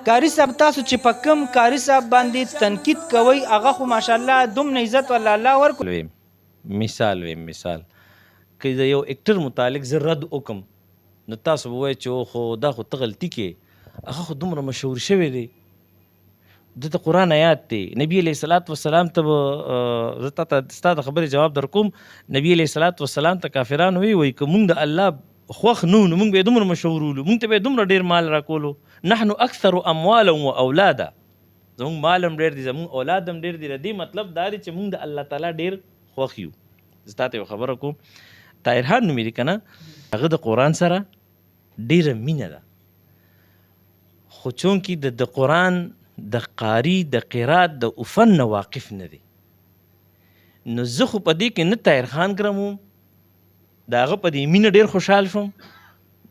کاری صاحب تاسو چې په کوم کاری صاحب باندې تنقید کوئ هغه خو ماشاءالله دومره عزت والله الله ورکړي. مثال که د یو اکټر متعلق زه رد وکم نو تاسو به وایئ چې خو دا خو ته غلطي کې هغه خو دومره مشهور شوی دی دته قرآن آیات دی نبی علیه الصلاۃ والسلام ته به زه تاته ستا د خبرې جواب در کوم نبی علیه الصلاۃ والسلام ته کافرانو وایي که مونږ د الله خوښ نه وو نو مونږ به یې دومره مشهورولو مونږ ته به یې دومره ډېر مال راکولو نحن اکثر اموالا و اولادا زمونږ مال هم ډېر دی زمونږ اولاد هم ډېر دی د دې مطلب دا دی چې مونږ د الله تعالی ډېر خوښ یو. زه تاته یو خبره کوم طاهرخان نومېږي که نه هغه د قرآن سره ډېره مینه ده خو چونکې د قرآن د قاری د قرات د فن نه واقف نه دی نو زه خو په دې کې نه طاهرخان ګرموم د هغه په دې مینه ډېر خوشحال شوم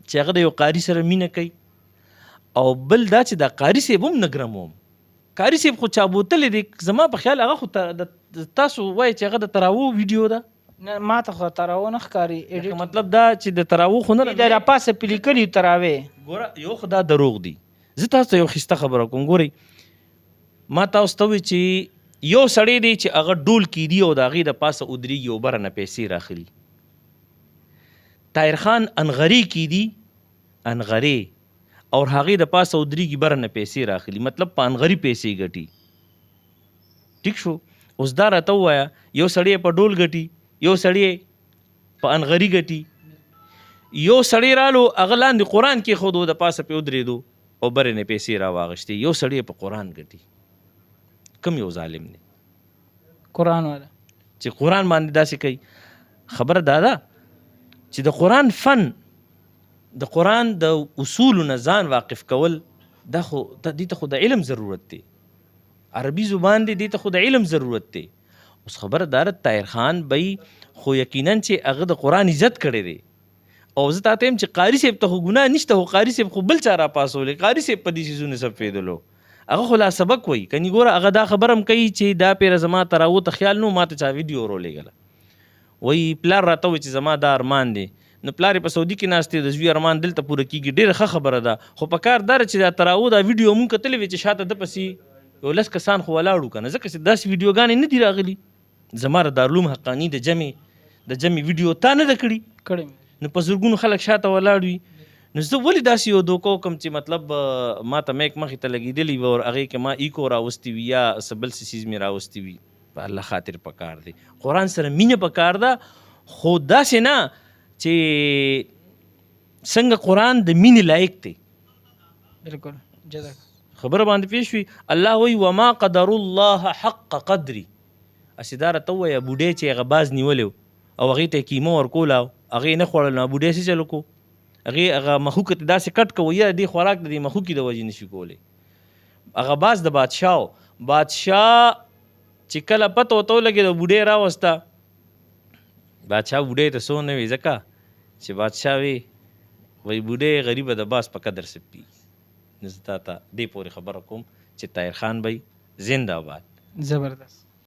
چې هغه د یو قاري سره مینه کوي او بل دا چې دا قاري صاحب هم نه ګرموم قاري صاحب خو چابوتلی دی زما په خیال هغه خو تاسو وایئ چې هغه د تراوو ویډیو ده نه ما ته خو تراوه نه ښکاري مطلب دا چې د تراوو خو نه د راپاسه پې لیکلي تراوې ګوره یو خو دا دروغ دی زه تاسو ته یو ښایسته خبره کوم ګورئ ما تاسو ته وایي چې یو سړی دی چې هغه ډول کیدي او د هغې د پاسه ودرېږي او بره نه پیسې راخلي طاهرخان انغرې کیدي انغرې او هغې د پاسه ودرېږي بره نه پیسې راخلي مطلب په انغري پیسې ګټي ټیک شو اوس دا راته ووایه یو سړی په ډول ګټي یو سړی په انغري ګټي یو سړی رالو هغه لاندې قرآن کې خودو د پاسه پې ودرېدو او برې نه پیسې راواغشتې یو سړی په قرآن ګټي کم یو ظالم دی قرآن والا چې قرآن باندې داسې کوي خبره دا ده چې د قرآن فن د قرآن د اصولو نه ځان واقف کول دا خو دې ته خو د علم ضرورت دی عربي زبان دی دې ته خو د علم ضرورت دی اوس خبره دا ده طاهرخان بی خو یقینا چې هغه د قرآن عزت کړی دی او زه تاته یم چې قاري صاحب ته خو ګناه نشته خو قاري صاحب خو بل چا راپاسولی قاري صاحب په دې څیزونه سپېدلو هغه خو لا سبق وایي کني ګوره هغه دا خبره هم کوي چې دا پیره زما تراو ته خیال نو ما ته چا ویډیو ورولېږله وایي پلار راته وایي چې زما دا ارمان دی نو پلار یې په سعودي کې ناست دی د زوی ارمان دلته پوره کېږي ډېره ښه خبره ده خو په کار دا چې دا تراو دا ویډیو مونږ کتلی وي چې شاته ده پسې یو لس کسان خو ولاړو که نه ځکه چې داسې ویډیوګانې نه دي راغلي زما د دارالعلوم حقاني د جمع ویډیو تا نه ده کړي نو په زرګونو خلک شاته ولاړ وي نو زه ولې داسې یو دوکه وکړم چې مطلب ما ته میک مخې ته لګېدلی وي او هغې کې ما ایکو راوستي وي یا څه بل څه څیز مې راوستي وي په الله خاطر پکار دی قرآن سره مینه پکار ده خو داسې نه چې څنګه قرآن د مینې لایق دی بالکل جزاک خبره باندې پېښ وي الله وایي وما قدر الله حق قدري اسې دا راته ووایه بوډۍ چې هغه باز نیولی او هغې ته یې کیمه ورکوله هغې یې نه خوړل نو بوډۍ څه چل وکړو هغه مخوکه ته داسې کټ کوو یا دې خوراک د دې مخوکې د وجې نشي کولی هغه باز د بادشاه چې کله پته ورته ولګېده بوډۍ راوسته بادشاه بوډۍ ته څه ونه وي ځکه چې بادشاه وایي بوډۍ غریبه د باز په قدر سپي نو زه تا ته دې پورې خبره کوم چې طاهرخان بی زنده آباد زبردست